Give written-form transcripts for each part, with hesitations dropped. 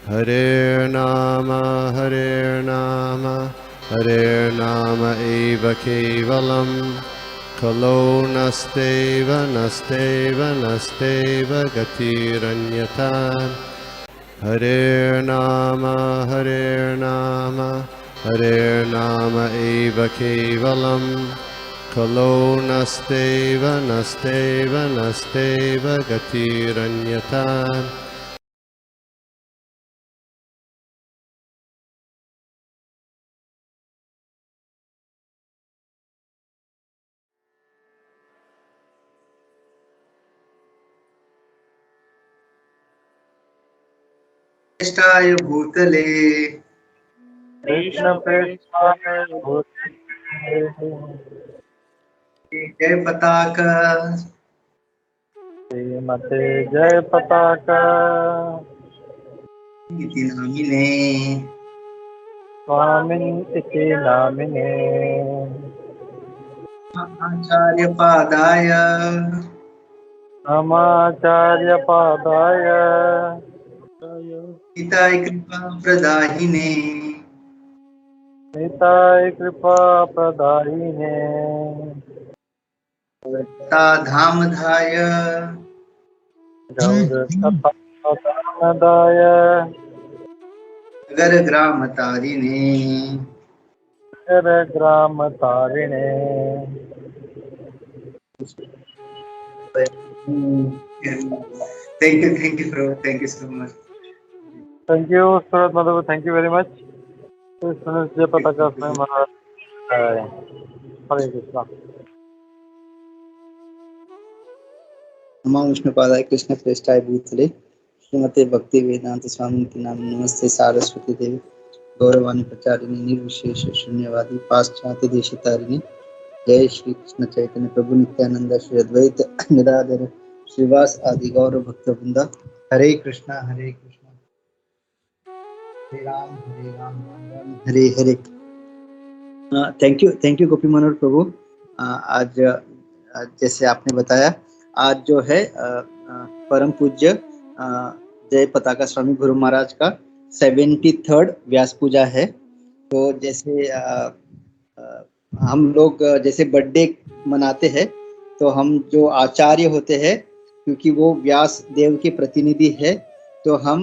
Hare Nama, Hare Nama eva kevalam, Kalo nasteva, nasteva, nasteva gatiranyata. Hare Nama, Hare Nama, Hare Nama eva kevalam, Kalo nasteva, nasteva, nasteva gatiranyata. प्रेष्ठाय भूतले कृष्ण प्रेष्ठाय भूतले जय पताका श्रीमते जय पताका इति नामिने स्वामिन् इति नामिने आचार्यपादाय नमाचार्यपादाय हिताय कृपा प्रदाहिने निताय कृपा प्रदायिने धामधाय गौरसपदाय नगर ग्राम तारिणे ग्राम तारिणे thank you bro, thank you so much. Thank you Surat Madhav, thank you very much. जय पताका स्वामी महाराज। हरे कृष्णा। नमो विष्णुपादाय कृष्ण प्रेष्ठाय भूतले श्रीमते भक्ति वेदांत स्वामी के नाम। नमस्ते सारस्वती देवी गौरवाणी प्रचारिणी निर्विशेष शून्यवादी पाश्चात्य देशतारिणी। जय श्री कृष्ण चैतन्य प्रभु नित्यानंद श्री अद्वैत गदाधर श्रीवास आदि गौर भक्त वृंदा। हरे कृष्णा हरे राम राम राम हरे हरे। थैंक यू गोपी मनोहर प्रभु। आज जैसे आपने बताया, आज जो है परम पूज्य जय पताका स्वामी गुरु महाराज का 73rd व्यास पूजा है। तो जैसे हम लोग जैसे बर्थडे मनाते हैं, तो हम जो आचार्य होते हैं, क्योंकि वो व्यास देव के प्रतिनिधि है, तो हम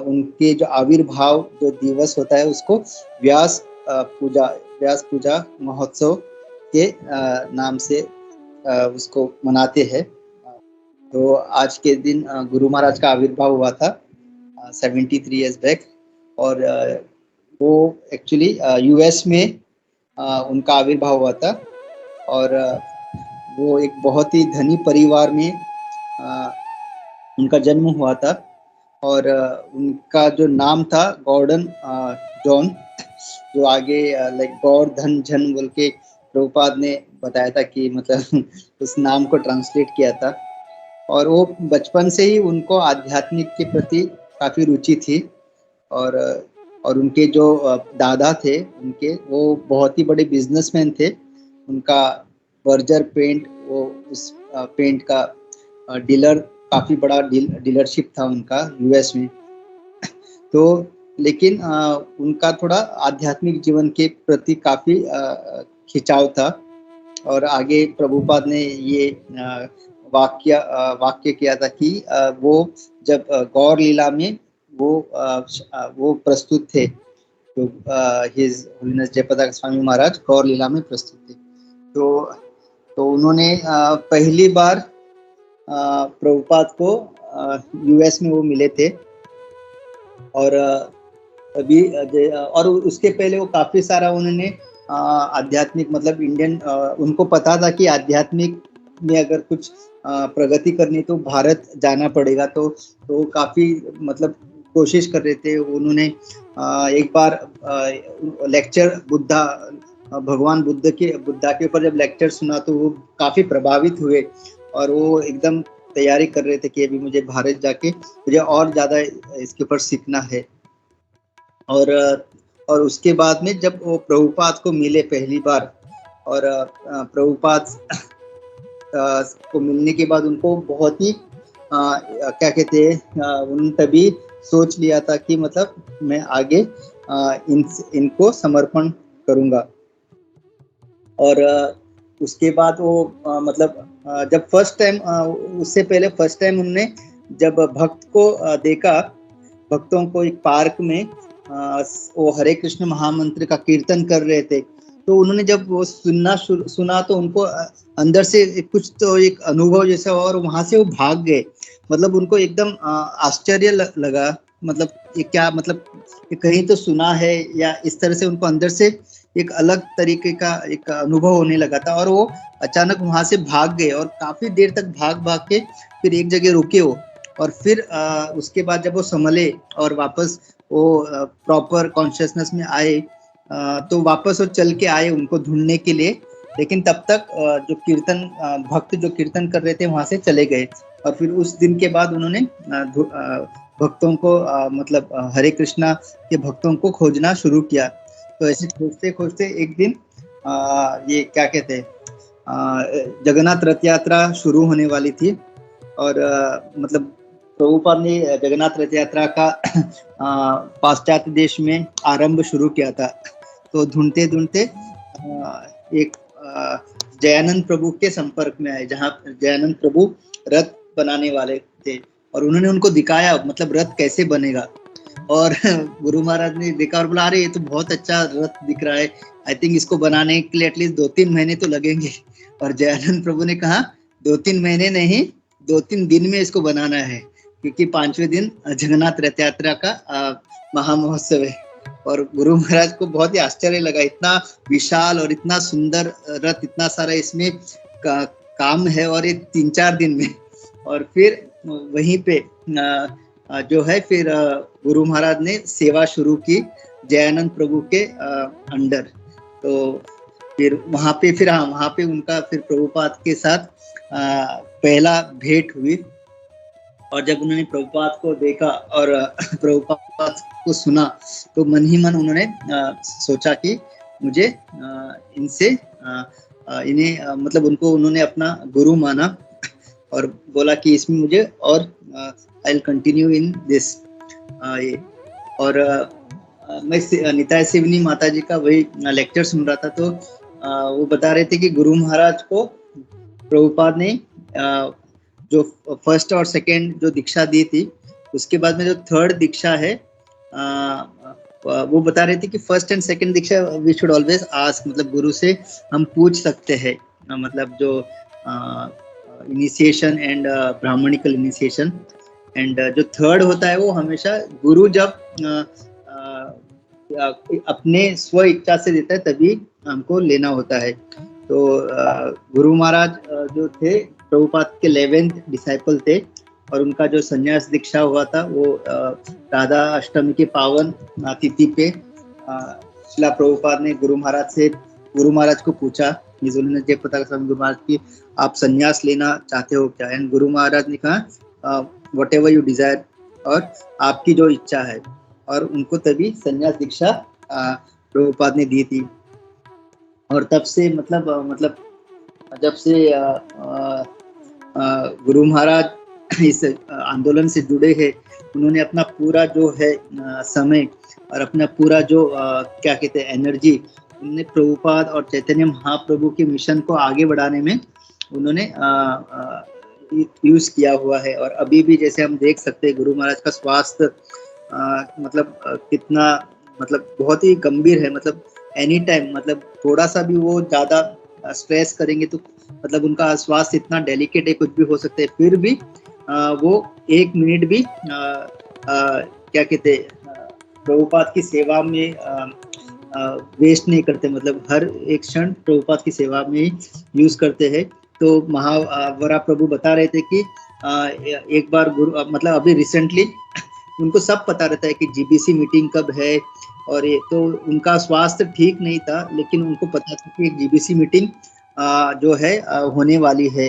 उनके जो आविर्भाव जो दिवस होता है उसको व्यास पूजा महोत्सव के नाम से उसको मनाते हैं। तो आज के दिन गुरु महाराज का आविर्भाव हुआ था 73 इयर्स बैक। और वो एक्चुअली यूएस में उनका आविर्भाव हुआ था। और वो एक बहुत ही धनी परिवार में उनका जन्म हुआ था। और उनका जो नाम था गॉर्डन जॉन, जो आगे लाइक गौर धन जन बोल के प्रभुपाद ने बताया था कि मतलब उस नाम को ट्रांसलेट किया था। और वो बचपन से ही उनको आध्यात्मिक के प्रति काफी रुचि थी। और उनके जो दादा थे उनके, वो बहुत ही बड़े बिजनेसमैन थे। उनका बर्जर पेंट, वो उस पेंट का डीलर, काफी बड़ा डीलरशिप था उनका यूएस में। तो लेकिन उनका थोड़ा आध्यात्मिक जीवन के प्रति काफी खिंचाव था। और आगे प्रभुपाद ने ये वाक्य किया था कि वो जब गौर लीला में वो प्रस्तुत थे, तो हिज होलिनेस जय पताका स्वामी महाराज गौर लीला में प्रस्तुत थे। तो उन्होंने पहली बार प्रभुपाद को यूएस में वो मिले थे। और अभी और उसके पहले वो काफी सारा उन्होंने आध्यात्मिक, मतलब इंडियन, उनको पता था कि आध्यात्मिक में अगर कुछ प्रगति करनी तो भारत जाना पड़ेगा। तो काफी मतलब कोशिश कर रहे थे। उन्होंने एक बार लेक्चर भगवान बुद्धा के ऊपर जब लेक्चर सुना तो वो काफी प्रभावित हुए। और वो एकदम तैयारी कर रहे थे कि अभी मुझे भारत जाके मुझे और ज्यादा इसके ऊपर सीखना है। और उसके बाद में जब वो प्रभुपाद को मिले पहली बार, और प्रभुपाद को मिलने के बाद उनको बहुत ही क्या कहते हैं, उन तभी सोच लिया था कि मतलब मैं आगे इनको समर्पण करूंगा। और उसके बाद वो जब फर्स्ट टाइम, उससे पहले फर्स्ट टाइम उन्होंने जब भक्त को देखा, भक्तों को एक पार्क में वो हरे कृष्ण महामंत्र का कीर्तन कर रहे थे, तो उन्होंने जब वो सुना तो उनको अंदर से कुछ तो एक अनुभव जैसा हुआ और वहां से वो भाग गए। मतलब उनको एकदम आश्चर्य लगा, मतलब ये क्या, मतलब ये कहीं तो सुना है, या इस तरह से उनको अंदर से एक अलग तरीके का एक अनुभव होने लगा था। और वो अचानक वहां से भाग गए और काफी देर तक भाग भाग के फिर एक जगह रुके वो। और फिर उसके बाद जब वो संभले और वापस वो प्रॉपर कॉन्शियसनेस में आए, तो वापस वो चल के आए उनको ढूंढने के लिए। लेकिन तब तक जो भक्त जो कीर्तन कर रहे थे वहां से चले गए। और फिर उस दिन के बाद उन्होंने भक्तों को हरे कृष्णा के भक्तों को खोजना शुरू किया। तो ऐसे खोजते खोजते एक दिन ये क्या कहते हैं, जगन्नाथ रथ यात्रा शुरू होने वाली थी। और प्रभुपाद ने जगन्नाथ रथ यात्रा का पाश्चात्य देश में आरंभ शुरू किया था। तो ढूंढते ढूंढते एक जयानंद प्रभु के संपर्क में आए, जहाँ जयानंद प्रभु रथ बनाने वाले थे और उन्होंने उनको दिखाया रथ कैसे बनेगा। और गुरु महाराज ने देखा और बोला, अरे ये तो बहुत अच्छा रथ दिख रहा है, आई थिंक इसको बनाने के लिए एटलीस्ट 2-3 महीने तो लगेंगे। और जयानंद प्रभु ने कहा 2-3 महीने नहीं, 2-3 दिन में इसको बनाना है, क्योंकि 5वें दिन जगन्नाथ रथ यात्रा का महामहोत्सव है। और गुरु महाराज को बहुत ही आश्चर्य लगा, इतना विशाल और इतना सुंदर रथ, इतना सारा इसमें काम है और ये 3-4 दिन में। और फिर वहीं पे जो है फिर गुरु महाराज ने सेवा शुरू की जयानंद प्रभु के अंडर। तो फिर वहां पे उनका फिर प्रभुपाद के साथ पहला भेंट हुई। और जब उन्होंने प्रभुपाद को देखा और प्रभुपाद को सुना, तो मन ही मन उन्होंने सोचा कि मुझे इनसे इन्हें उनको उन्होंने अपना गुरु माना और बोला कि इसमें मुझे और I will continue in this. और मैं निताय सिवनी माता जी का वही लेक्चर सुन रहा था, तो वो बता रहे थे कि गुरु महाराज को प्रभुपाद ने जो फर्स्ट और सेकंड जो दीक्षा दी थी, उसके बाद में जो थर्ड दीक्षा है, वो बता रहे थे कि first and second diksha we should always ask, गुरु से हम पूछ सकते हैं, जो initiation and brahminical initiation. And जो थर्ड होता है वो हमेशा गुरु जब अपने स्व इच्छा से देता है तभी हमको लेना होता है। तो गुरु महाराज जो थे प्रभुपाद के 11th डिसाइपल थे और उनका जो संन्यास दीक्षा हुआ था वो राधा अष्टमी के पावन तिथि पे शिला प्रभुपाद ने गुरु महाराज को पूछा, उन्होंने जय पताका स्वामी गुरु महाराज की आप संन्यास लेना चाहते हो क्या? एंड गुरु महाराज ने कहा वट एवर यू डिजायर, और आपकी जो इच्छा है। और उनको तभी संन्यास दीक्षा प्रभुपाद ने दी थी। और तब से जब से गुरु महाराज इस आंदोलन से जुड़े हैं, उन्होंने अपना पूरा जो है समय और अपना पूरा जो क्या कहते हैं एनर्जी, उन्होंने प्रभुपाद और चैतन्य महाप्रभु के मिशन को आगे बढ़ाने में उन्होंने यूज किया हुआ है। और अभी भी जैसे हम देख सकते हैं गुरु महाराज का स्वास्थ्य कितना बहुत ही गंभीर है। एनी टाइम थोड़ा सा भी वो ज्यादा स्ट्रेस करेंगे तो उनका स्वास्थ्य इतना डेलिकेट है, कुछ भी हो सकता है, फिर भी वो 1 मिनट भी क्या कहते प्रभुपाद की सेवा में वेस्ट नहीं करते, हर एक क्षण प्रभुपाद की सेवा में यूज करते हैं। तो महावरा प्रभु बता रहे थे कि एक बार गुरु अभी रिसेंटली उनको सब पता रहता है कि जीबीसी मीटिंग कब है, और ये तो उनका स्वास्थ्य ठीक नहीं था, लेकिन उनको पता था कि एक जीबीसी मीटिंग जो है होने वाली है।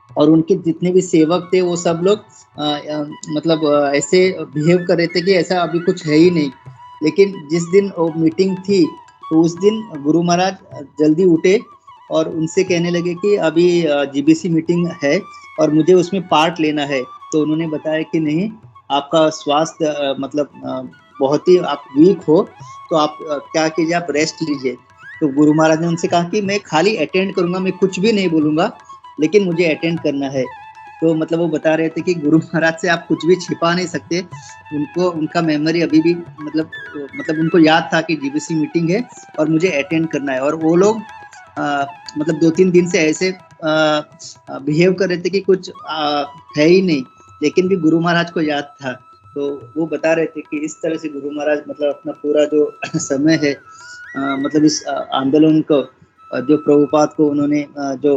और उनके जितने भी सेवक थे वो सब लोग ऐसे बिहेव कर रहे थे कि ऐसा अभी कुछ है ही नहीं। लेकिन जिस दिन वो मीटिंग थी तो उस दिन गुरु महाराज जल्दी उठे और उनसे कहने लगे कि अभी जीबीसी मीटिंग है और मुझे उसमें पार्ट लेना है। तो उन्होंने बताया कि नहीं, आपका स्वास्थ्य मतलब बहुत ही आप वीक हो, तो आप क्या कीजिए, आप रेस्ट लीजिए। तो गुरु महाराज ने उनसे कहा कि मैं खाली अटेंड करूंगा, मैं कुछ भी नहीं बोलूंगा, लेकिन मुझे अटेंड करना है। तो मतलब वो बता रहे थे कि गुरु महाराज से आप कुछ भी छिपा नहीं सकते। उनको उनका मेमोरी अभी भी मतलब उनको याद था कि जीबीसी मीटिंग है और मुझे अटेंड करना है। और वो लोग मतलब 2-3 दिन से ऐसे बिहेव कर रहे थे कि कुछ है ही नहीं, लेकिन भी गुरु महाराज को याद था। तो वो बता रहे थे कि इस तरह से गुरु महाराज मतलब अपना पूरा जो समय है मतलब इस आंदोलन को जो प्रभुपाद को उन्होंने जो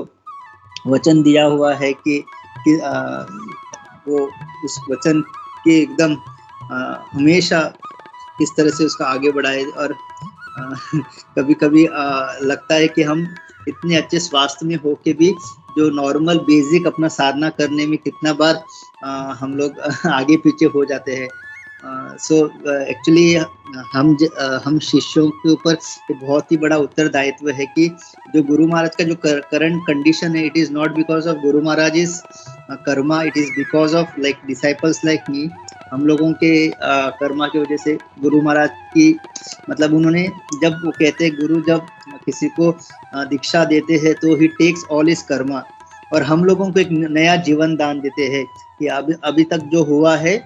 वचन दिया हुआ है कि वो उस वचन के एकदम हमेशा किस तरह से उसका आगे बढ़ाए। और कभी कभी लगता है कि हम इतने अच्छे स्वास्थ्य में होके भी जो नॉर्मल बेसिक अपना साधना करने में कितना बार हम लोग आगे पीछे हो जाते हैं। सो एक्चुअली हम शिष्यों के ऊपर एक बहुत ही बड़ा उत्तरदायित्व है कि जो गुरु महाराज का जो करंट कंडीशन है, it is not because of Guru Maharaj is karma, it is because of like disciples like me. हम लोगों के कर्मा की वजह से गुरु महाराज की मतलब उन्होंने, जब वो कहते हैं गुरु जब किसी को दीक्षा देते हैं तो ही टेक्स ऑल इज कर्मा, और हम लोगों को एक नया जीवन दान देते हैं कि अभी तक जो हुआ है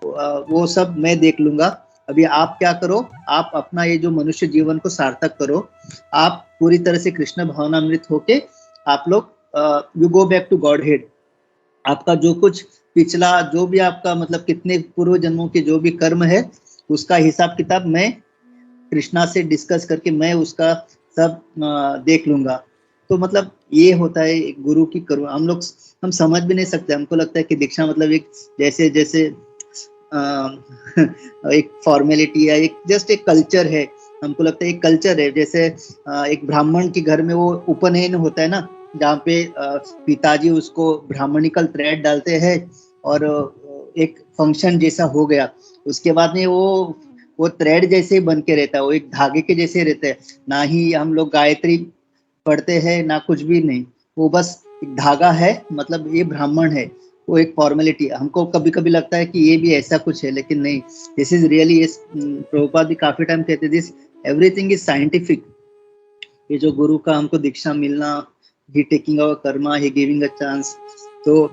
वो सब मैं देख लूंगा। अभी आप क्या करो, आप अपना ये जो मनुष्य जीवन को सार्थक करो। आप पूरी तरह से कृष्ण भावनामृत होके आप लोग you go back to Godhead. आपका जो कुछ पिछला जो भी आपका मतलब कितने पूर्व जन्मों के जो भी कर्म है, उसका हिसाब किताब मैं कृष्णा से डिस्कस करके मैं उसका सब देख लूंगा। तो मतलब ये होता है गुरु की कर्म। हम समझ भी नहीं सकते, हमको लगता है कि दीक्षा मतलब एक जैसे जैसे एक फॉर्मेलिटी है, एक जस्ट एक कल्चर है। हमको लगता है एक कल्चर है, जैसे एक ब्राह्मण के घर में वो उपनयन होता है ना, जहाँ पे पिताजी उसको ब्राह्मणिकल थ्रेड डालते हैं और एक फंक्शन जैसा हो गया। उसके बाद में वो थ्रेड जैसे ही बन के रहता है, वो एक धागे के जैसे रहते हैं। ना ही हम लोग गायत्री पढ़ते हैं ना कुछ भी नहीं, वो बस एक धागा है, मतलब ये ब्राह्मण है, वो एक फॉर्मेलिटी। हमको कभी कभी लगता है कि ये भी ऐसा कुछ है, लेकिन नहीं, दिस इज रियली। प्रभुपाद भी काफी टाइम कहते दिस एवरीथिंग इज साइंटिफिक। ये जो गुरु का हमको दीक्षा मिलना, he taking our karma, he giving a chance, तो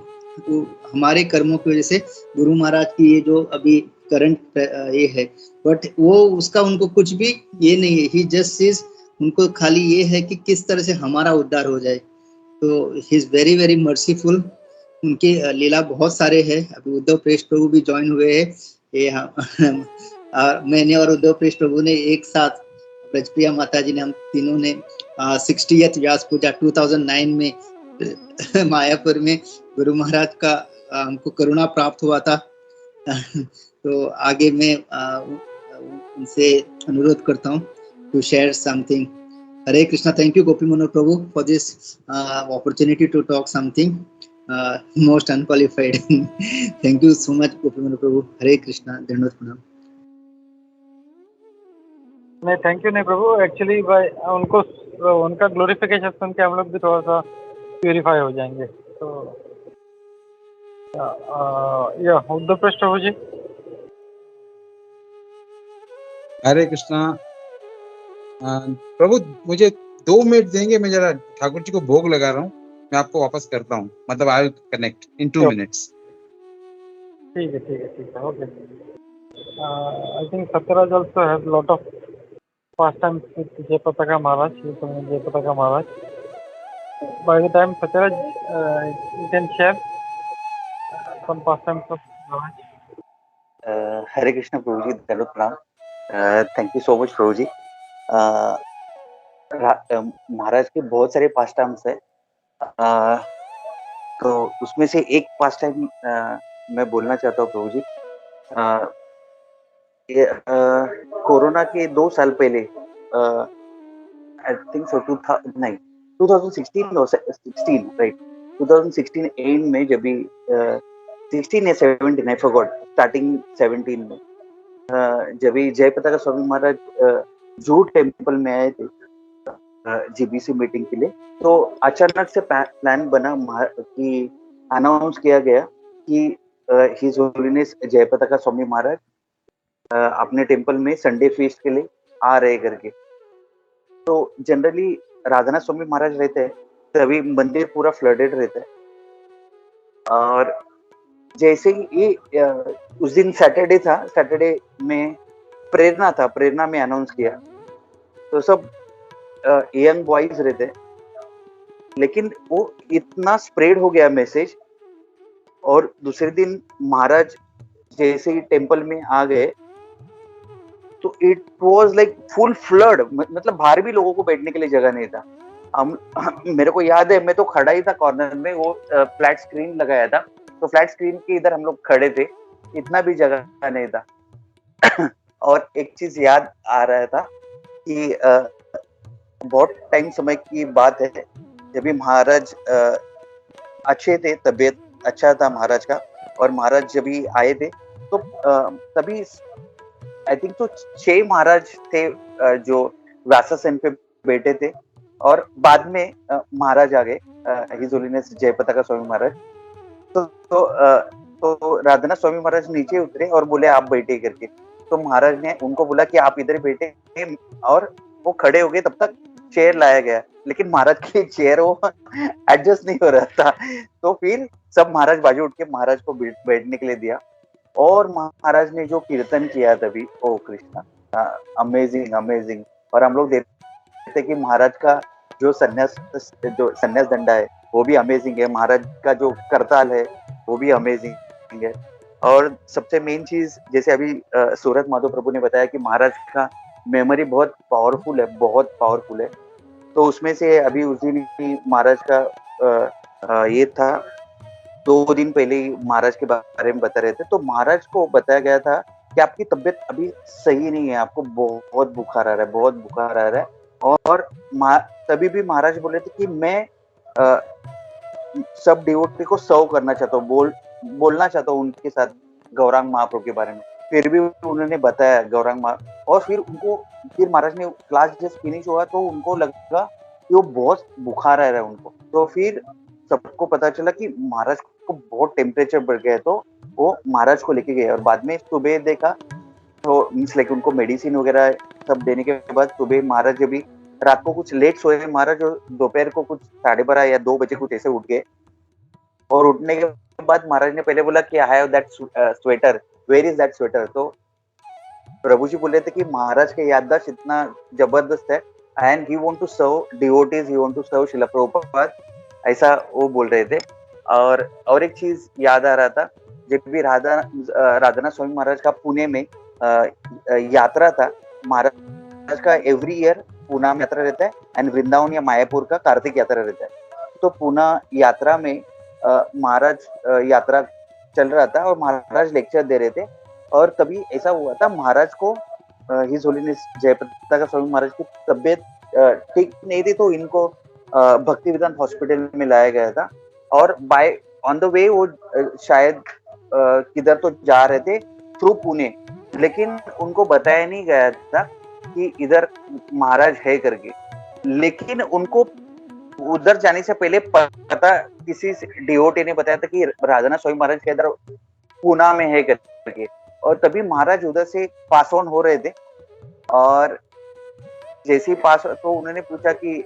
हमारे कर्मों की वजह से गुरु महाराज की ये जो अभी करंट ये है, बट वो उसका उनको कुछ भी ये नहीं है। ही जस्ट इज, उनको खाली ये है कि किस तरह से हमारा उद्धार हो जाए। तो he is very very merciful. उनके लीला बहुत सारे हैं। अभी उद्धव प्रेस प्रभु भी ज्वाइन हुए हैं। ये मैंने और उद्धव प्रेस प्रभु ने एक साथ, ब्रजप्रिया माता जी ने, हम तीनों ने 60th व्यास पूजा 2009 में मायापुर में गुरु महाराज का हमको करुणा प्राप्त हुआ था। तो आगे मैं उनसे अनुरोध करता हूँ to share something. Hare Krishna. Thank you Gopi Manohar Prabhu for this opportunity to talk something most unqualified. Thank you so much गोपी मनोहर प्रभु। हरे कृष्णा, धन्यवाद प्रणाम। नहीं, थैंक यू नहीं प्रभु। एक्चुअली भाई उनको उनका ग्लोरिफिकेशन सुन के हम लोग भी थोड़ा सा प्यूरिफाई हो जाएंगे। तो या उद्धव प्रेस प्रभु जी। हरे कृष्णा। प्रभु मुझे 2 मिनट देंगे, मैं जरा ठाकुर जी को भोग लगा रहा हूँ, मैं आपको वापस करता हूँ, मतलब I will connect in 2 minutes. ठीक है okay. I think Satyaraj also has lot of pastimes with Jayapataka Maharaj, Jayapataka Maharaj. By the time Satyaraj, you can share some pastimes of Maharaj. हरे कृष्ण प्रभु जी, दंडवत प्रणाम। थैंक यू सो मच प्रभु जी। महाराज के बहुत सारे past times है, तो उसमें से एक पास्ट टाइम मैं बोलना चाहता हूँ प्रभु जी। ये कोरोना के 2 साल पहले, आई थिंक सो 2016 और 16 राइट, 2016 एंड में जब भी 16 या 17 आई फॉरगॉट, स्टार्टिंग 17 में जब भी जयपताका स्वामी महाराज जूहू टेम्पल में आए थे जीबीसी मीटिंग के लिए, तो अचानक से प्लान बना कि अनाउंस किया गया कि हिज होलीनेस जयपताका स्वामी महाराज अपने टेम्पल में संडे फीस्ट के लिए आ रहे करके। तो जनरली राधानाथ स्वामी महाराज रहते हैं तभी मंदिर पूरा फ्लडेड रहता है। और जैसे ही ये उस दिन सैटरडे था, सैटरडे में प्रेरणा में अनाउंस किया, तो सब यंग बॉयज रहते हैं, लेकिन वो इतना स्प्रेड हो गया मैसेज। और दूसरे दिन महाराज जैसे ही टेम्पल में आ गए तो it was like full flood, मतलब बाहर भी लोगों को बैठने के लिए जगह नहीं था। हम मेरे को याद है, मैं तो खड़ा ही था कॉर्नर में, वो फ्लैट स्क्रीन लगाया था, तो फ्लैट स्क्रीन के इधर हम लोग खड़े थे, इतना भी जगह नहीं था। और एक चीज याद आ रहा था कि बहुत टाइम समय की बात है, जब भी महाराज अच्छे थे, तबीयत अच्छा था महाराज का, और महाराज जब भी आए थे तो तभी आई थिंक तो 6 महाराज थे जो व्यासासन पे बैठे थे, और बाद में महाराज आ गए, हिज होलीनेस जयपताका स्वामी महाराज। तो राधानाथ स्वामी महाराज नीचे उतरे और बोले आप बैठे करके। तो महाराज ने उनको बोला कि आप इधर बैठे, और वो खड़े हो गए। तब तक चेयर लाया गया, लेकिन महाराज की चेयर वो एडजस्ट नहीं हो रहा था, तो फिर सब महाराज बाजू उठ के महाराज को बैठने के लिए दिया। और महाराज ने जो कीर्तन किया तभी, ओ कृष्णा, अमेजिंग अमेजिंग। और हम लोग देखते कि महाराज का जो संन्यास दंडा है वो भी अमेजिंग है, महाराज का जो करताल है वो भी अमेजिंग है। और सबसे मेन चीज, जैसे अभी सूरत माधव प्रभु ने बताया कि महाराज का मेमोरी बहुत पावरफुल है, तो उसमें से अभी उस दिन ही महाराज का ये था, 2 दिन पहले ही महाराज के बारे में बता रहे थे। तो महाराज को बताया गया था कि आपकी तबीयत अभी सही नहीं है, आपको बहुत बुखार आ रहा है। और तभी भी महाराज बोले थे कि मैं सब डिवोटी को सर्व करना चाहता हूँ, बोलना चाहता हूँ उनके साथ गौरांग महाप्रभु के बारे में। फिर भी उन्होंने बताया गौरांग महा, और फिर महाराज ने क्लास जस्ट फिनिश हुआ तो उनको लगा कि वो बहुत बुखार आ रहा है उनको। तो फिर सबको पता चला कि महाराज को बहुत टेम्परेचर बढ़ गया है, तो वो महाराज को लेके गए। और बाद में सुबह देखा तो मीन्स लाइक उनको मेडिसिन वगैरह सब देने के बाद सुबह महाराज जब भी रात को कुछ लेट सोए महाराज, दोपहर को कुछ 12:30 या 2 बजे कुछ ऐसे उठ गए। और उठने के बाद महाराज ने पहले बोला कि I have that sweater, where is that sweater. तो प्रभु जी बोले थे कि महाराज के याददाश्त इतना जबरदस्त है, and he want to serve devotees, he want to serve Srila Prabhupada, ऐसा वो बोल रहे थे। और एक चीज याद आ रहा था, जब भी राधानाथ स्वामी महाराज का पुणे में यात्रा था, महाराज का एवरी ईयर पूना में यात्रा रहता है, एंड वृंदावन या मायापुर का कार्तिक यात्रा रहता है। तो पूना यात्रा में महाराज यात्रा चल रहा था और महाराज लेक्चर दे रहे थे, और तभी ऐसा हुआ था, महाराज को हिज होलीनेस जयपताका स्वामी महाराज की तबीयत ठीक नहीं थी, तो इनको भक्ति विधान हॉस्पिटल में लाया गया था। और बाय ऑन द वे वो शायद किधर तो जा रहे थे थ्रू पुणे, लेकिन उनको बताया नहीं गया था कि इधर महाराज है करके। लेकिन उनको उधर जाने से पहले पता किसी डिवोटी ने बताया था कि राधानाथ स्वामी महाराज के इधर पूना में है करके। और तभी महाराज उधर से पास ऑन हो रहे थे, और जैसे ही पास तो उन्होंने पूछा कि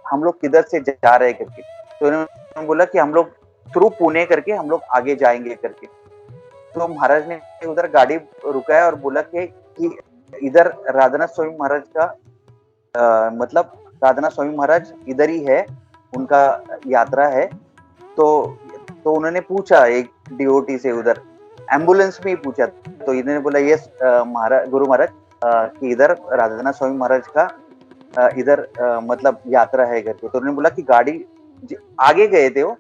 हम लोग किधर से जा रहे हैं करके। तो उन्होंने बोला कि हम लोग थ्रू पुणे करके हम लोग आगे जाएंगे करके। तो महाराज ने उधर गाड़ी रुकाया और बोला कि इधर राधानाथ स्वामी महाराज का मतलब राधानाथ स्वामी महाराज इधर ही है, उनका यात्रा है। तो उन्होंने पूछा एक डिवोटी से, उधर एम्बुलेंस में ही पूछा, तो इन्होंने बोला यस महाराज, गुरु महाराज कि इधर राधानाथ स्वामी महाराज का इधर मतलब यात्रा है करके। तो उन्होंने बोला कि गाड़ी आगे गए थे वो,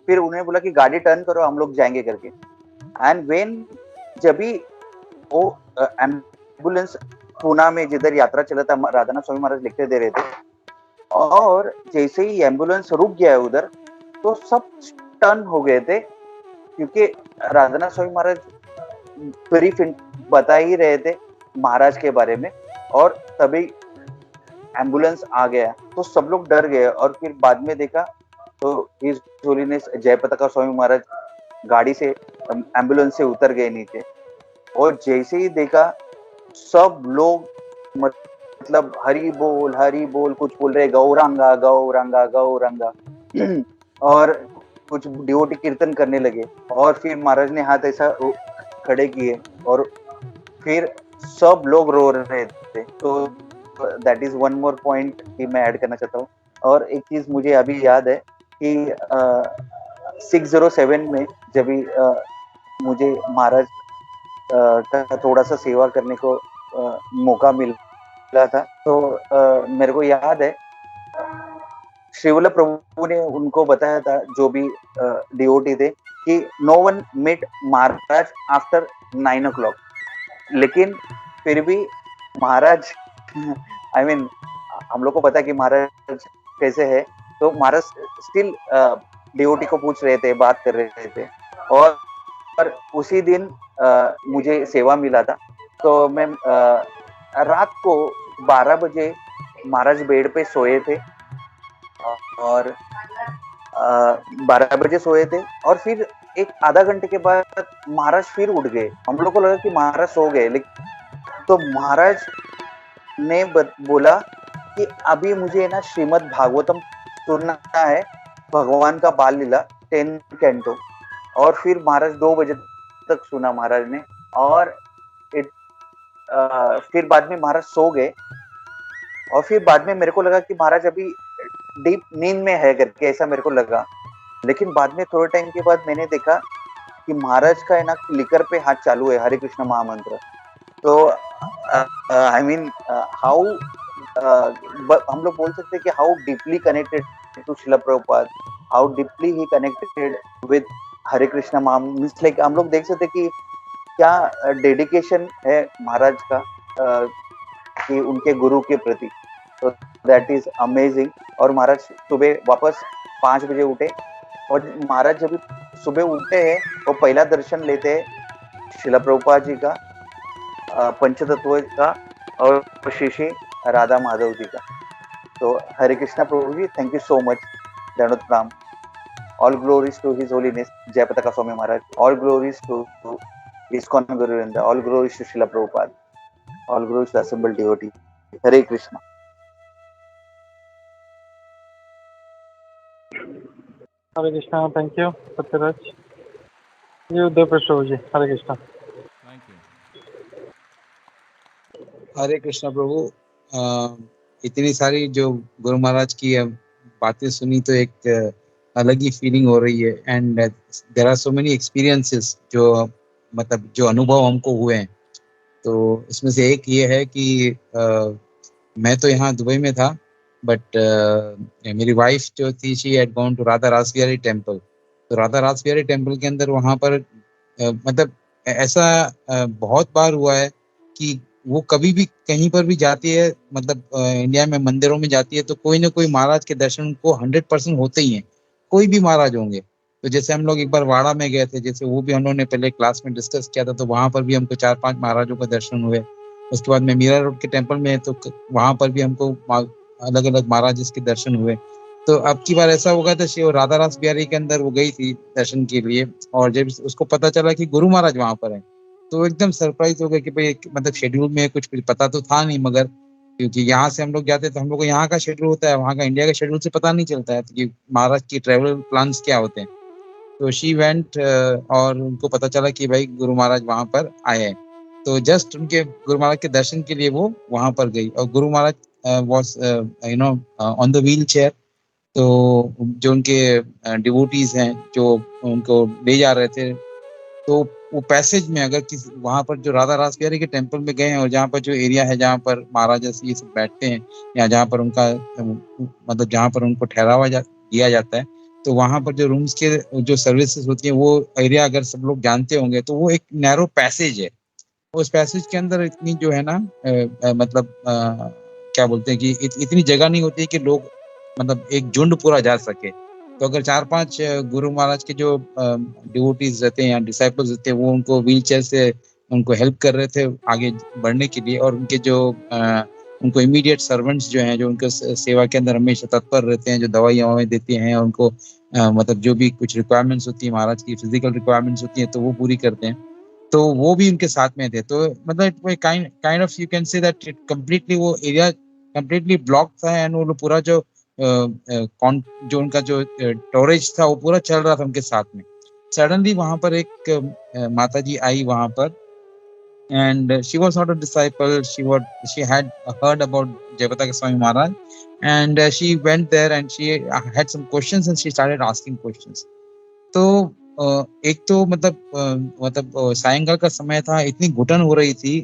फिर उन्होंने बोला कि गाड़ी टर्न करो, हम लोग जाएंगे करके। एंड वेन जब भी वो एम्बुलेंस पूना में जिधर यात्रा चला था, राधानाथ स्वामी महाराज लेक्चर दे रहे थे, और जैसे ही एम्बुलेंस रुक गया उधर, तो सब टर्न हो गए थे, क्योंकि राधानाथ स्वामी महाराज ब्रीफ बता ही रहे थे महाराज के बारे में। और तभी एम्बुलेंस आ गया तो सब लोग डर गए। और फिर बाद में देखा तो हिज होलीनेस जयपताका स्वामी महाराज गाड़ी से एम्बुलेंस से उतर गए नीचे, और जैसे ही देखा सब लोग मतलब हरी बोल कुछ बोल रहे, गौरांगा गौरांगा गौरांगा और कुछ डिवोटी कीर्तन करने लगे, और फिर महाराज ने हाथ ऐसा खड़े किए और फिर सब लोग रो रहे थे। तो that is one more point कि मैं ऐड करना चाहता हूँ। और एक चीज मुझे अभी याद है कि 607 में जब भी मुझे महाराज का थोड़ा सा सेवा करने को मौका मिला था, तो मेरे को याद है श्रीवल्लभ प्रभु ने उनको बताया था, जो भी डिवोटी थे, कि नो वन मीट महाराज आफ्टर 9 o'clock। लेकिन फिर भी महाराज आई मीन हम लोग को पता है कि महाराज कैसे है, तो महाराज स्टिल डिवोटी को पूछ रहे थे, बात कर रहे थे। और उसी दिन मुझे सेवा मिला था, तो मैं रात को 12 बजे महाराज बेड पे सोए थे, और 12 बजे सोए थे, और फिर एक आधा घंटे के बाद महाराज फिर उठ गए। हम लोग को लगा कि महाराज सो गए, लेकिन तो महाराज ने बोला कि अभी मुझे ना श्रीमद् भागवतम सुनना है, भगवान का बाल लीला 10 कैंटो। और फिर महाराज 2 बजे तक सुना महाराज ने, और फिर बाद में महाराज सो गए। और फिर बाद में मेरे को लगा कि महाराज अभी डीप नींद में है करके, ऐसा मेरे को लगा। लेकिन बाद में थोड़े टाइम के बाद मैंने देखा कि महाराज का है ना क्लिकर पे हाथ चालू है, हरे कृष्ण महामंत्र। तो आई मीन हाउ हम लोग बोल सकते हैं कि how deeply connected to Srila Prabhupada, how deeply he connected with Hare Krishna Mahamantra. Like हम लोग देख सकते हैं कि क्या डेडिकेशन है महाराज का कि उनके गुरु के प्रति। तो दैट इज अमेजिंग। और महाराज सुबह वापस 5 बजे उठे, और महाराज जब सुबह उठते हैं वो पहला दर्शन लेते हैं श्रील प्रभुपाद जी का, पंचतत्व का, और श्री श्री राधा माधव जी का। तो Hare Krishna Prabhu ji, thank you so much, दंडवत प्रणाम। All glories to his holiness Jayapataka Swami Maharaj, all glories to ISKCON गुरुवृंद, all glories to Srila Prabhupada, all glories to assemble devotee. Hare Krishna. Hare Krishna, thank you Satyaraj ji. Uday Prabhu ji, Hare Krishna. Hare Krishna Prabhu. इतनी सारी जो गुरु महाराज की बातें सुनी तो एक अलग ही फीलिंग हो रही है। And there are so many experiences जो मतलब जो अनुभव हमको हुए हैं। तो इसमें से एक ये है कि मैं तो यहाँ दुबई में था, बट मेरी वाइफ जो थी she had gone to Radha Rasbihari temple. तो राधा रासबिहारी टेम्पल के अंदर वहाँ पर मतलब ऐसा बहुत बार हुआ है कि वो कभी भी कहीं पर भी जाती है, मतलब इंडिया में मंदिरों में जाती है, तो कोई ना कोई महाराज के दर्शन को 100% होते ही हैं, कोई भी महाराज होंगे। तो जैसे हम लोग एक बार वाड़ा में गए थे, जैसे वो भी हम लोगों ने पहले क्लास में डिस्कस किया था, तो वहां पर भी हमको 4-5 महाराजों का दर्शन हुए। उसके बाद में मीरा रोड के टेम्पल में, तो वहां पर भी हमको अलग अलग महाराज के दर्शन हुए। तो अब की बार ऐसा होगा था, वो राधा रास बिहारी के अंदर वो गई थी दर्शन के लिए, और जब उसको पता चला कि गुरु महाराज वहां पर है, तो एकदम सरप्राइज हो गया कि भाई मतलब शेड्यूल में कुछ पता तो था नहीं, मगर क्योंकि यहाँ से हम लोग जाते तो हम लोग को यहाँ का शेड्यूल होता है, वहाँ का इंडिया का शेड्यूल से पता नहीं चलता है कि महाराज की ट्रेवल प्लान्स क्या होते हैं। तो शी वेंट और उनको पता चला कि भाई गुरु महाराज वहां पर आए हैं, तो जस्ट उनके गुरु महाराज के दर्शन के लिए वो वहां पर गई। और Guru Maharaj was you know on the wheelchair. तो जो उनके डिवोटीज हैं जो उनको ले जा रहे थे, तो वो पैसेज में अगर किसी वहां पर जो राधा रास बिहारी के टेम्पल में गए हैं, और जहाँ पर जो एरिया है जहाँ पर महाराजा ये सब बैठते हैं, या जहाँ पर उनका मतलब जहाँ पर उनको ठहरावा दिया जाता है, तो वहां पर जो रूम्स के जो सर्विसेज होती है वो एरिया अगर सब लोग जानते होंगे, तो वो एक नैरो पैसेज है। उस पैसेज के अंदर इतनी जो है ना मतलब क्या बोलते हैं कि इतनी जगह नहीं होती है कि लोग मतलब एक झुंड पूरा जा सके। तो अगर 4-5 गुरु महाराज के जो डिवोटीज रहते हैं या डिसाइपल्स रहते हैं, वो उनको व्हील चेयर से उनको हेल्प कर रहे थे आगे बढ़ने के लिए, और उनके जो उनको इमीडिएट सर्वेंट्स जो हैं, जो उनके सेवा के अंदर हमेशा तत्पर रहते हैं, जो दवाइयाँ देते हैं, उनको मतलब जो भी कुछ रिक्वायरमेंट्स होती है महाराज की, फिजिकल रिक्वायरमेंट्स होती हैं, तो वो पूरी करते हैं। तो वो भी उनके साथ में थे। तो मतलब kind of you can say that it completely वो एरिया कंप्लीटली ब्लॉक था, एंड वो पूरा जो जो उनका जो स्टोरेज था वो पूरा चल रहा था उनके साथ में। सडनली वहां पर एक माता जी आई वहां पर, and she was not a disciple. She had heard about Jayapataka Swami Maharaj, and she went there and she had some questions and she started asking questions. तो एक तो मतलब सायंकाल का समय था, इतनी घुटन हो रही थी,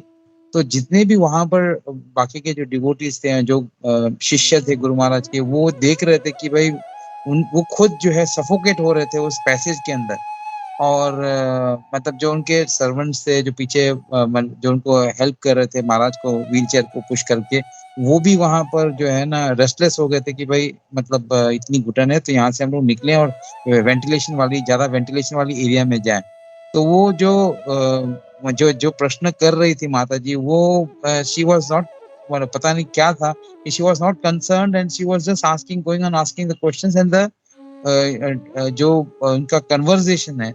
तो जितने भी वहां पर बाकी के जो डिवोटीज थे, जो शिष्य थे गुरु महाराज के, वो देख रहे थे कि भाई वो खुद जो है सफोकेट हो रहे थे उस पैसेज के अंदर। और मतलब जो उनके सर्वेंट्स थे, जो पीछे जो उनको हेल्प कर रहे थे महाराज को व्हीलचेयर को पुश करके, वो भी वहां पर जो है ना रेस्टलेस हो गए थे कि भाई मतलब इतनी घुटन है, तो यहाँ से हम लोग निकलें और ज्यादा वेंटिलेशन वाली एरिया में जाएं। तो वो जो प्रश्न कर रही थी माता जी, वो शी वाज नॉट, पता नहीं क्या था, she was not concerned and she was just asking, going on asking the questions, and the जो उनका कन्वर्सेशन है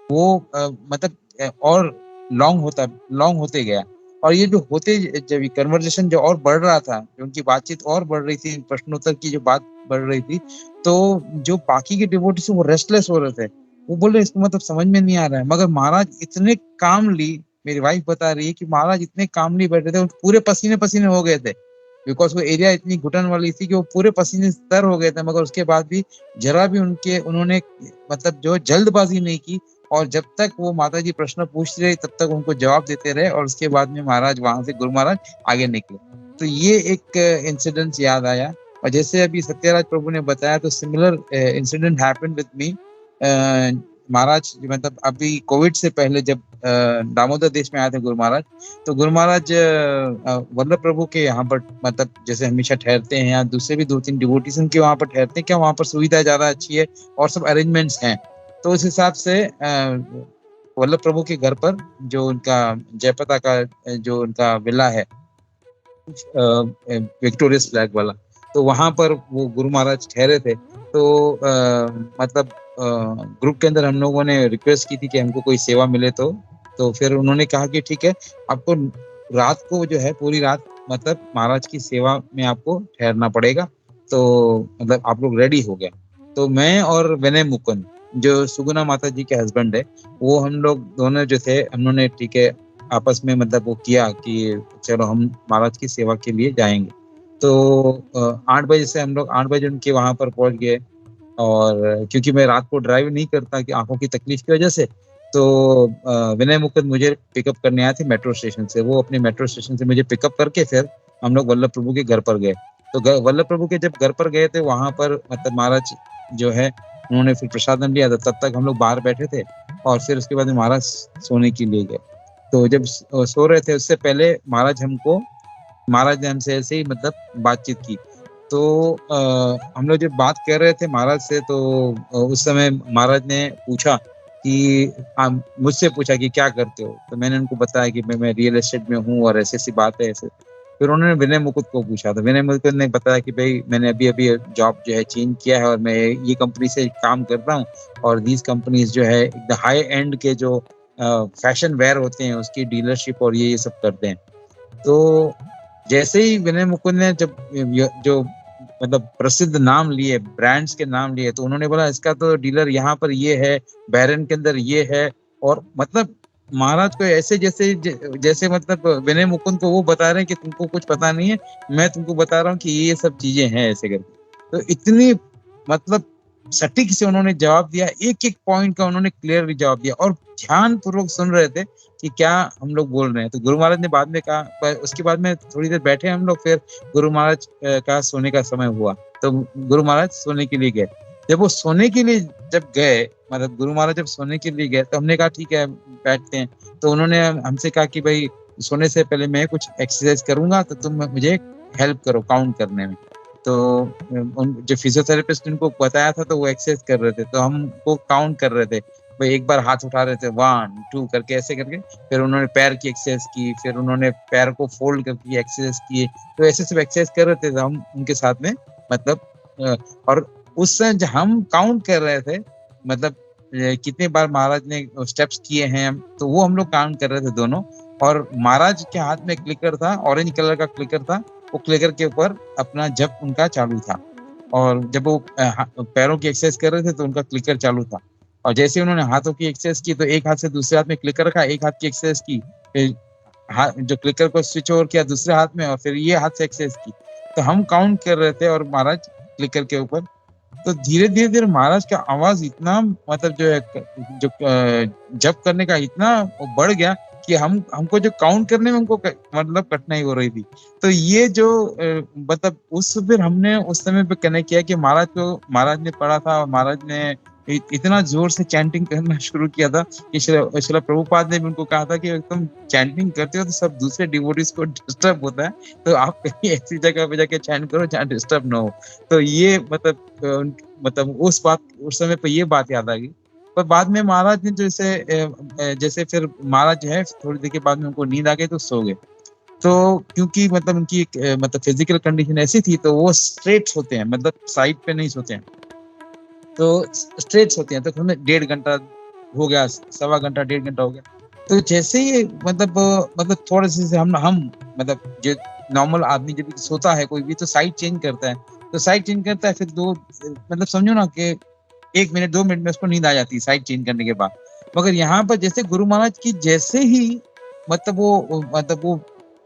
वो मतलब और लॉन्ग होते गया। और ये जो होते जब ये कन्वर्सेशन जो और बढ़ रहा था, जो उनकी बातचीत और बढ़ रही थी, प्रश्नोत्तर की जो बात बढ़ रही थी, तो जो बाकी के डिवोटीज वो रेस्टलेस हो रहे थे, वो बोल रहे इसको मतलब समझ में नहीं आ रहा है। मगर महाराज इतने कामली, मेरी वाइफ बता रही है कि महाराज इतने कामली बैठे थे, पूरे पसीने पसीने हो गए थे, बिकॉज वो एरिया इतनी घुटन वाली थी कि वो पूरे पसीने तर हो गए थे। मगर उसके बाद भी जरा भी उन्होंने मतलब जो जल्दबाजी नहीं की, और जब तक वो माता जी प्रश्न पूछती रही तब तक उनको जवाब देते रहे, और उसके बाद में महाराज वहां से गुरु महाराज आगे निकले। तो ये एक इंसिडेंट याद आया। और जैसे अभी सत्यराज प्रभु ने बताया, तो similar incident happened with me. Maharaj मतलब अभी कोविड से पहले जब दामोदर देश में आए थे गुरु महाराज, तो गुरु महाराज वल्लभ प्रभु के यहाँ पर मतलब जैसे हमेशा ठहरते हैं, या दूसरे भी 2-3 डिवोटीज उनके वहाँ पर ठहरते हैं, क्या वहाँ पर सुविधा ज्यादा अच्छी है और सब अरेंजमेंट्स हैं। तो उस हिसाब से वल्लभ प्रभु के घर पर जो उनका जयपता का जो उनका विला है विक्टोरियस फ्लैग वाला, तो वहां पर वो गुरु महाराज ठहरे थे। तो मतलब ग्रुप के अंदर हम लोगों ने रिक्वेस्ट की थी कि हमको कोई सेवा मिले, तो फिर उन्होंने कहा कि ठीक है, आपको रात को जो है पूरी रात मतलब महाराज की सेवा में आपको ठहरना पड़ेगा। तो मतलब आप लोग रेडी हो गए। तो मैं और विनय मुकुंद, जो सुगुना माता जी के हस्बैंड है, वो हम लोग दोनों जो थे, हमने ठीक है आपस में मतलब वो किया कि चलो हम महाराज की सेवा के लिए जाएंगे। तो 8 बजे से हम लोग 8 बजे उनके वहां पर पहुंच गए। और क्योंकि मैं रात को ड्राइव नहीं करता कि आंखों की तकलीफ की वजह से, तो विनय मुकुंद मुझे पिकअप करने आए थे मेट्रो स्टेशन से। वो अपने मेट्रो स्टेशन से मुझे पिकअप करके फिर हम लोग वल्लभ प्रभु के घर पर गए। तो वल्लभ प्रभु के जब घर पर गए थे, वहां पर मतलब महाराज जो है उन्होंने फिर प्रसादम लिया था। तब तक हम लोग बाहर बैठे थे, और फिर उसके बाद महाराज सोने के लिए गए। तो जब सो रहे थे उससे पहले महाराज ने हमसे ऐसे ही मतलब बातचीत की। तो हम लोग जब बात कर रहे थे महाराज से, तो उस समय महाराज ने पूछा कि मुझसे पूछा कि क्या करते हो। तो मैंने उनको बताया कि मैं रियल एस्टेट में हूँ और ऐसी बात है ऐसे। फिर उन्होंने विनय मुकुंद को पूछा, तो विनय मुकुंद ने बताया कि भाई मैंने अभी जॉब जो है चेंज किया है, और मैं ये कंपनी से काम कर रहा हूँ, और दीज कंपनीज जो है द हाई एंड के जो फैशन वेयर होते हैं उसकी डीलरशिप और ये सब करते हैं। तो जैसे ही विनय मुकुंद ने जब जो मतलब प्रसिद्ध नाम लिए, ब्रांड्स के नाम लिए, तो उन्होंने बोला इसका तो डीलर यहाँ पर ये है, बैरन के अंदर ये है। और मतलब महाराज को ऐसे जैसे मतलब विनय मुकुंद को वो बता रहे हैं कि तुमको कुछ पता नहीं है, मैं तुमको बता रहा हूँ कि ये सब चीजें हैं ऐसे करके। तो इतनी मतलब सटीक से उन्होंने जवाब दिया, एक एक पॉइंट का उन्होंने क्लियरली जवाब दिया, और ध्यान पूर्वक सुन रहे थे कि क्या हम लोग बोल रहे हैं। तो गुरु महाराज ने बाद में कहा, उसके बाद में थोड़ी देर बैठे हम लोग, फिर गुरु महाराज का सोने का समय हुआ, तो गुरु महाराज सोने के लिए गए। जब वो सोने के लिए जब गए, मतलब गुरु महाराज जब सोने के लिए गए, तो हमने कहा ठीक है बैठते हैं। तो उन्होंने हमसे कहा कि भाई सोने से पहले मैं कुछ एक्सरसाइज करूंगा, तो तुम मुझे हेल्प करो काउंट करने में। तो जो फिजियोथेरेपिस्ट उनको बताया था, तो वो एक्सरसाइज कर रहे थे, तो हमको काउंट कर रहे थे भाई एक बार हाथ उठा रहे थे 1 2 करके ऐसे करके, फिर उन्होंने पैर की एक्सरसाइज की, फिर उन्होंने पैर को फोल्ड करके एक्सरसाइज किए। तो ऐसे सब एक्सरसाइज कर रहे थे हम उनके साथ में, मतलब और उस समय जब हम काउंट कर रहे थे, मतलब कितने बार महाराज ने स्टेप्स किए हैं, तो वो हम लोग काउंट कर रहे थे दोनों। और महाराज के हाथ में क्लिकर था, ऑरेंज कलर का क्लिकर था, वो क्लिकर के ऊपर अपना जप उनका चालू था। और जब वो पैरों की एक्सरसाइज कर रहे थे तो उनका क्लिकर चालू था। और जैसे उन्होंने हाथों की एक्सरसाइज की तो एक हाथ से दूसरे हाथ में क्लिकर रखा, एक हाथ की एक्सरसाइज की, फिर हाथ जो क्लिकर को स्विच ओवर किया दूसरे हाथ में, और फिर ये हाथ से एक्सरसाइज की। तो हम काउंट कर रहे थे और महाराज क्लिकर के ऊपर। तो धीरे धीरे धीरे महाराज का आवाज इतना, मतलब जो है जो जप करने का इतना बढ़ गया कि हमको जो काउंट करने में हमको मतलब कठिनाई हो रही थी। तो ये जो मतलब फिर हमने उस समय पे कनेक्ट किया कि महाराज ने पढ़ा था, और महाराज ने इतना जोर से चैंटिंग करना शुरू किया था कि श्रील प्रभुपाद ने भी उनको कहा था कि तुम चैंटिंग करते हो तो सब दूसरे डिवोटीज को डिस्टर्ब होता है, तो आप कहीं ऐसी जगह पे जाके चैंट करो जहाँ डिस्टर्ब ना हो। तो ये मतलब उस समय पे ये बात याद आ गई। पर बाद में महाराज ने जैसे फिर महाराज जो है थोड़ी देर के बाद में उनको नींद आ गई तो सो गए। तो क्योंकि मतलब उनकी मतलब फिजिकल कंडीशन ऐसी थी, तो वो स्ट्रेट सोते हैं, मतलब साइड पे नहीं सोते हैं, तो स्ट्रेट सोते हैं। तो हमें 1.5 घंटा हो गया, 1.25 घंटा 1.5 घंटा हो गया। तो जैसे ही मतलब थोड़े से हम मतलब जो नॉर्मल आदमी जब सोता है कोई भी, तो साइड चेंज करता है, तो साइड चेंज करता है, फिर मतलब समझो ना कि 1 मिनट 2 मिनट में उसको नींद आ जाती है साइड चेंज करने के बाद। मगर यहाँ पर जैसे गुरु महाराज की जैसे ही मतलब वो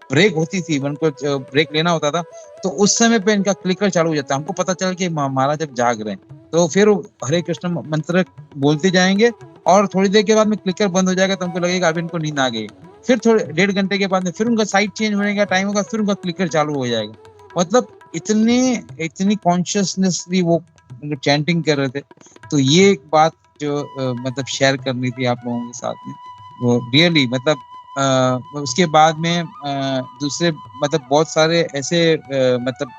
ब्रेक होती थी, उनको ब्रेक लेना होता था, तो उस समय पे इनका क्लिकर चालू हो जाता है। हमको पता चला कि महाराज अब जाग रहे हैं, तो फिर हरे कृष्ण मंत्र बोलते जाएंगे, और थोड़ी देर के बाद में क्लिकर बंद हो जाएगा, तो हमको लगेगा अब इनको नींद आ गई। फिर थोड़े 1.5 घंटे के बाद में फिर उनका साइड चेंज होने का टाइम होगा, फिर उनका क्लिकर चालू हो जाएगा। मतलब इतनी कॉन्शियसनेसली वो चैंटिंग कर रहे थे। तो ये एक बात जो मतलब शेयर करनी थी आप लोगों के साथ में, वो रियली मतलब उसके बाद में दूसरे मतलब बहुत सारे ऐसे मतलब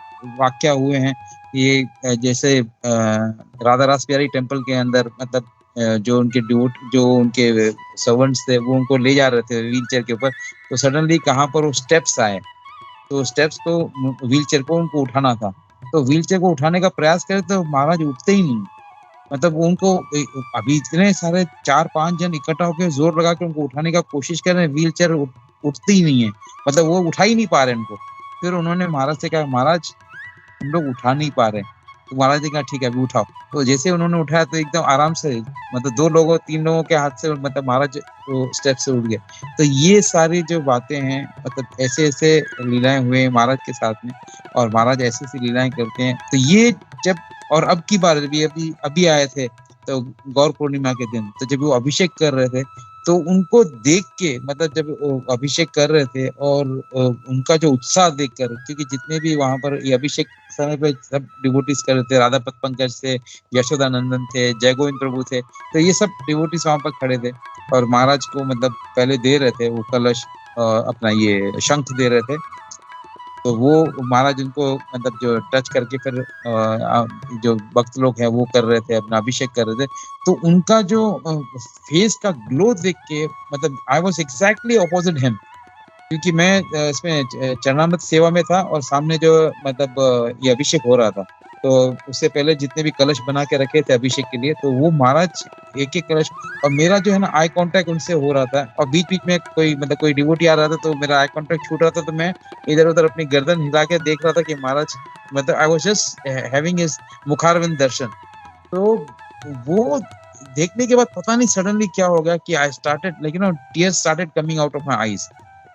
वाक्या हुए हैं। ये जैसे राधा रास बिहारी टेम्पल के अंदर मतलब जो उनके सर्वेंट्स थे वो उनको ले जा रहे थे व्हील चेयर के ऊपर, तो सडनली कहाँ पर वो स्टेप्स आए, तो स्टेप्स को व्हील चेयर को उनको उठाना था, तो व्हील चेयर को उठाने का प्रयास करे तो महाराज उठते ही नहीं। मतलब उनको अभी इतने सारे 4-5 जन इकट्ठा होकर जोर लगा के उनको उठाने का कोशिश कर रहे हैं, व्हील चेयर उठती ही नहीं है, मतलब वो उठा ही नहीं पा रहे उनको। फिर उन्होंने महाराज से कहा, महाराज हम लोग उठा नहीं पा रहे। तो महाराज ने कहा ठीक है अभी उठाओ। तो जैसे उन्होंने उठाया तो एकदम आराम से, मतलब 3 लोगों के हाथ से मतलब महाराज स्टेप से उठ गए। तो ये सारी जो बातें हैं, मतलब ऐसे ऐसे लीलाएं हुए महाराज के साथ में, और महाराज ऐसी ऐसी लीलाएं करते हैं। तो ये जब, और अब की बार अभी आए थे तो गौर पूर्णिमा के दिन, तो जब वो अभिषेक कर रहे थे, तो उनको देख के मतलब जब वो अभिषेक कर रहे थे और उनका जो उत्साह देखकर, क्योंकि जितने भी वहां पर ये अभिषेक समय पे सब डिवोटीज कर रहे थे, राधा पथ पंकज थे, यशोदानंदन थे, जय गोविंद प्रभु थे, तो ये सब डिवोटीज वहां पर खड़े थे और महाराज को मतलब पहले दे रहे थे वो कलश, अपना ये शंख दे रहे थे। तो वो महाराज उनको मतलब जो टच करके फिर जो भक्त लोग हैं वो कर रहे थे, अपना अभिषेक कर रहे थे। तो उनका जो फेस का ग्लो देख के मतलब I was exactly opposite him, क्योंकि मैं इसमें चरणामृत सेवा में था और सामने जो मतलब ये अभिषेक हो रहा था, तो उससे पहले जितने भी कलश बना के रखे थे अभिषेक के लिए, तो वो महाराज एक एक कलश, और मेरा जो है ना आई कांटेक्ट उनसे हो रहा था, और बीच बीच में कोई डिवोटी आ रहा था तो मेरा आई कांटेक्ट छूट रहा था, तो मैं इधर उधर अपनी गर्दन हिला के देख रहा था कि महाराज मतलब I was just having his मुखारविंद दर्शन। तो वो देखने के बाद पता नहीं सडनली क्या हो गया कि I started like tears started coming out of my eyes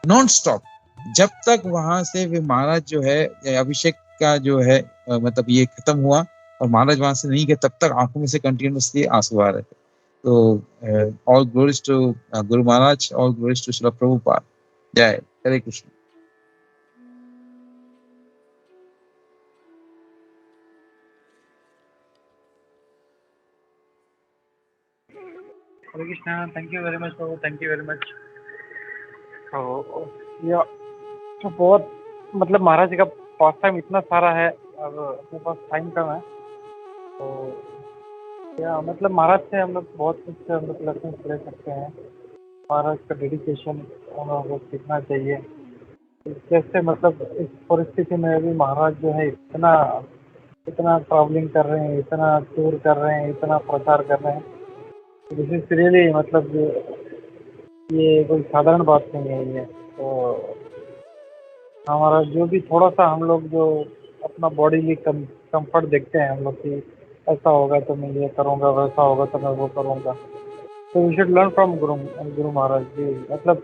non stop, जब तक वहां से भी महाराज जो है अभिषेक का जो है मतलब ये खत्म हुआ और महाराज वहां से नहीं गए, तब तक आंखों में से कंटिन्यूअसली आंसू आ रहे थे। तो all glories to Guru Maharaj, all glories to Srila Prabhupada. जय Hare Krishna. Hare Krishna, thank you very much Prabhu, thank you very much. या तो बहुत मतलब महाराज जी का पास टाइम इतना सारा है, अब अपने पास टाइम कम है, तो या मतलब महाराज से हम लोग बहुत कुछ हम लोग लेसन ले सकते हैं। महाराज का डेडिकेशन हम लोगों को सीखना चाहिए। कैसे मतलब इस परिस्थिति में भी महाराज जो है इतना इतना ट्रैवलिंग कर रहे हैं, इतना टूर कर रहे हैं, इतना प्रचार कर रहे हैं। दिस इज रियली मतलब ये कोई साधारण बात नहीं है ये। तो हमारा जो भी थोड़ा सा हम लोग जो अपना बॉडी कंफर्ट देखते हैं हम लोग कि ऐसा होगा तो मैं ये करूँगा, वैसा होगा तो मैं वो करूँगा। तो we should learn from Guru Maharaj जी। मतलब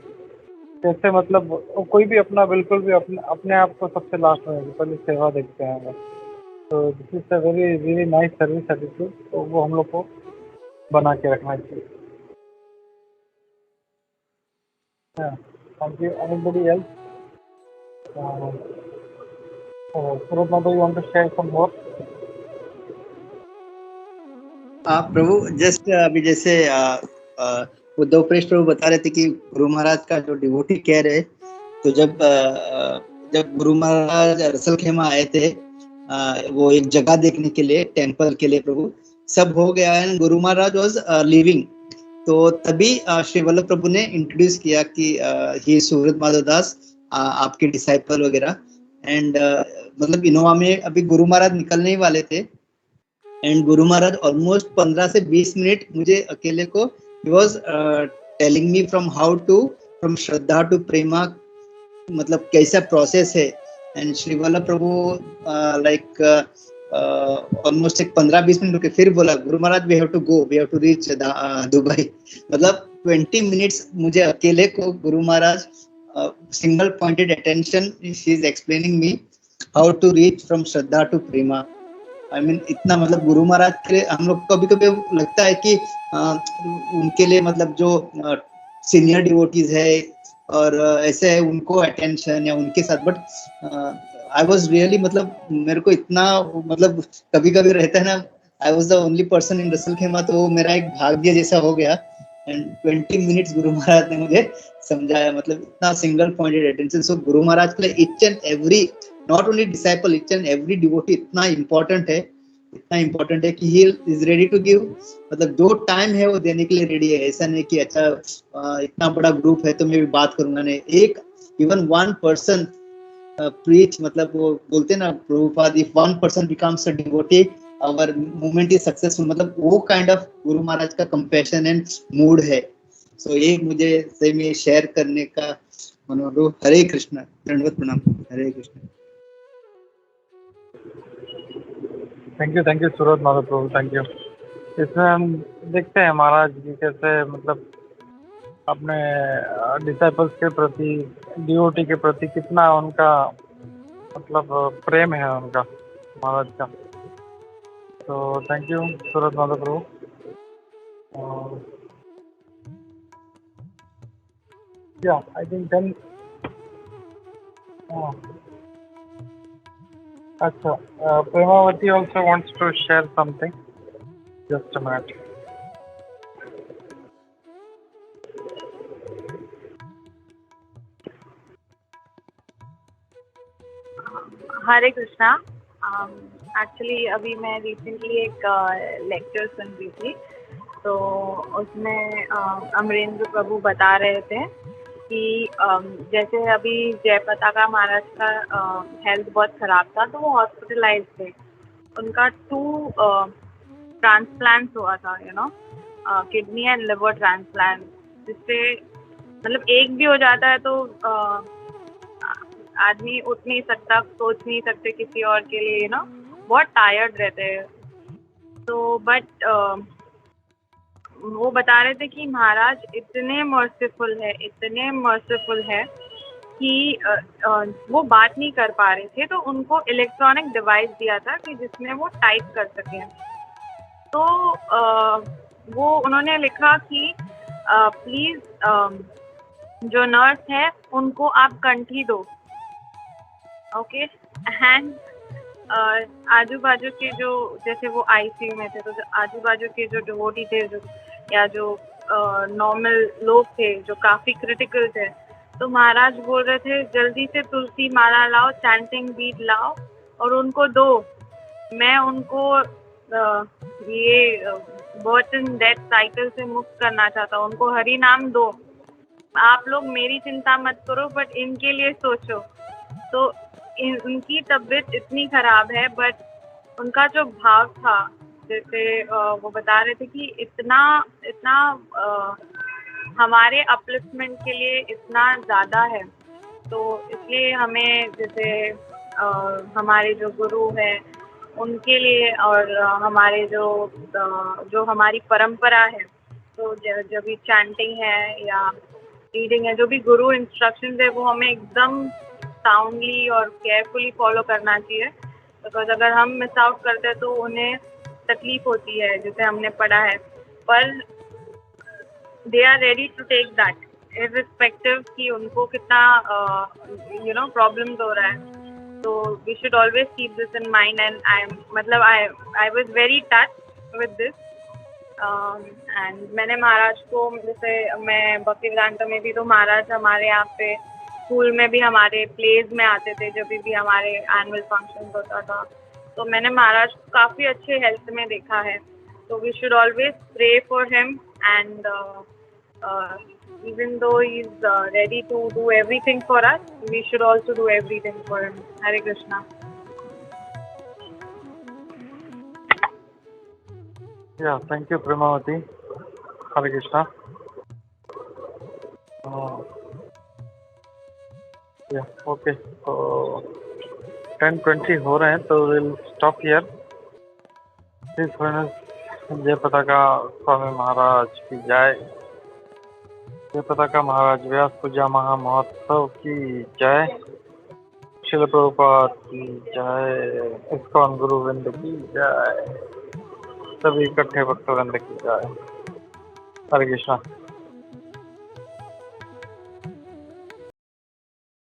कैसे मतलब वो कोई भी अपना बिल्कुल भी अपने अपने आप को सबसे लास्ट में पहले सेवा देखते हैं हम लोग। तो this is a very very nice service attitude. तो वो हम लोग को बना के रखना चाहिए। Thank you. Anybody else? Suraj Mata, you want to share some more? Prabhu just अभी जैसे उद्धव प्रेष प्रभु बता रहे थे कि गुरु महाराज का जो डिवोटी केयर है, तो जब गुरु महाराज रसल खेमा आए थे वो एक जगह देखने के लिए, टेंपल के लिए, प्रभु सब हो गया है, गुरु महाराज वाज लिविंग। तो तभी श्री वल्लभ प्रभु ने इंट्रोड्यूस किया कि ही सूरज माधव दास आपके डिसाइपल वगैरह। एंड मतलब इनोवा में अभी गुरु महाराज निकलने ही वाले थे, एंड गुरु महाराज ऑलमोस्ट 15 से 20 मिनट मुझे अकेले को ही was telling me from shraddha to prema, मतलब कैसा प्रोसेस है। And Shri Vallabh Prabhu like almost एक 15-20 मिनट रुके, फिर बोला Guru Maharaj we have to reach Dubai. मतलब 20 मिनट्स मुझे अकेले को Guru Maharaj single pointed attention, she is explaining me how to reach from shraddha to prema. I mean इतना मतलब गुरु महाराज के लिए हम लोग कभी कभी लगता है कि उनके लिए मतलब जो सीनियर डिवोटीज है और ऐसे है उनको अटेंशन या उनके साथ, बट आई वाज रियली मतलब मेरे को इतना मतलब कभी कभी रहता है ना, I was the only person in Russell खेमा, तो वो मेरा एक भाग्य जैसा हो गया। एंड 20 मिनट्स गुरु महाराज ने मुझे समझाया, मतलब इतना सिंगल पॉइंटेड अटेंशन। सो गुरु महाराज के लिए each and every, not only disciple, each and every devotee इतना इम्पोर्टेंट है कि he is ready to give, मतलब जो टाइम है वो देने के लिए रेडी है। ऐसा नहीं कि अच्छा इतना बड़ा ग्रुप है तो मैं भी बात करूंगा, नहीं, एक इवन वन पर्सन प्रीच, मतलब वो बोलते ना Prabhupada, if one person becomes a devotee our movement is successful, मतलब वो काइंड ऑफ गुरु महाराज का कंपैशन एंड मूड है। सो ये मुझे सही में शेयर करने का मनोरथ। हरे कृष्ण, दंडवत प्रणाम। Hare Krishna. Thank you Suraj Madhav Prabhu, thank you. इसमें हम देखते हैं महाराज जी कैसे मतलब अपने डिसाइपल्स के प्रति, डिवोटी के प्रति कितना उनका मतलब प्रेम है उनका महाराज का। तो थैंक यू सूरज माधव प्रभु। या आई थिंक देन अच्छा, Premawati also wants to share something. Just a minute. Hare Krishna. Actually अभी मैं रिसेंटली एक लेक्चर सुन रही थी, तो उसमें अमरेंद्र प्रभु बता रहे थे कि जैसे अभी जय पताका महाराज का हेल्थ बहुत ख़राब था, तो वो हॉस्पिटलाइज थे। उनका 2 ट्रांसप्लांट्स हुआ था, किडनी एंड लिवर ट्रांसप्लांट, जिससे मतलब एक भी हो जाता है तो आदमी उठ नहीं सकता, सोच नहीं सकते किसी और के लिए, बहुत टायर्ड रहते हैं। तो बट वो बता रहे थे कि महाराज इतने मर्सीफुल है कि वो बात नहीं कर पा रहे थे, तो उनको इलेक्ट्रॉनिक डिवाइस दिया था कि जिसमें वो टाइप कर सकें। तो वो उन्होंने लिखा कि प्लीज़ जो नर्स है उनको आप कंठी दो, ओके। एंड आजू बाजू के जो, जैसे वो आईसीयू में थे, तो आजू बाजू के जो डिवोटी थे या जो नॉर्मल लोग थे जो काफ़ी क्रिटिकल थे, तो महाराज बोल रहे थे जल्दी से तुलसी माला लाओ, चैंटिंग बीट लाओ और उनको दो। मैं उनको ये बर्थ एंड डेथ साइकिल से मुक्त करना चाहता हूँ। उनको हरि नाम दो, आप लोग मेरी चिंता मत करो बट इनके लिए सोचो। तो उनकी तबीयत इतनी खराब है बट उनका जो भाव था, जैसे वो बता रहे थे कि इतना इतना हमारे अपलिफ्टमेंट के लिए इतना ज़्यादा है। तो इसलिए हमें जैसे हमारे जो गुरु हैं उनके लिए और हमारे जो हमारी परंपरा है, तो जब भी चैंटिंग है या रीडिंग है, जो भी गुरु इंस्ट्रक्शंस है वो हमें एकदम साउंडली और केयरफुली फॉलो करना चाहिए। बिकॉज अगर हम मिस आउट करते हैं तो उन्हें तकलीफ होती है, जैसे हमने पढ़ा है। पर they are ready to take that irrespective कि उनको कितना प्रॉब्लम्स हो रहा है। तो we should always keep this in mind and I was very touched with this. And मैंने महाराज को, जैसे मैं भक्ति वेदांता में भी, तो महाराज हमारे यहाँ पे स्कूल में भी हमारे प्लेज में आते थे जब भी हमारे एनुअल फंक्शन होता था। तो मैंने महाराज को काफ़ी अच्छे हेल्थ में देखा है। तो we should always pray for him and even though he's ready to do everything for us, we should also do everything for him. Hare Krishna. Yeah, thank you, Premavati. Hare Krishna. Yeah, okay. So 10:20 हो रहे हैं, तो we'll stop here. His Holiness जय पताका स्वामी महाराज की जय। जय पताका महाराज व्यास पूजा महामहोत्सव की जय। शिल प्रभुपाद की जय। इस्कॉन गुरुवृंद की जय। सभी इकट्ठे भक्तवृंद की जय। हरे कृष्णा।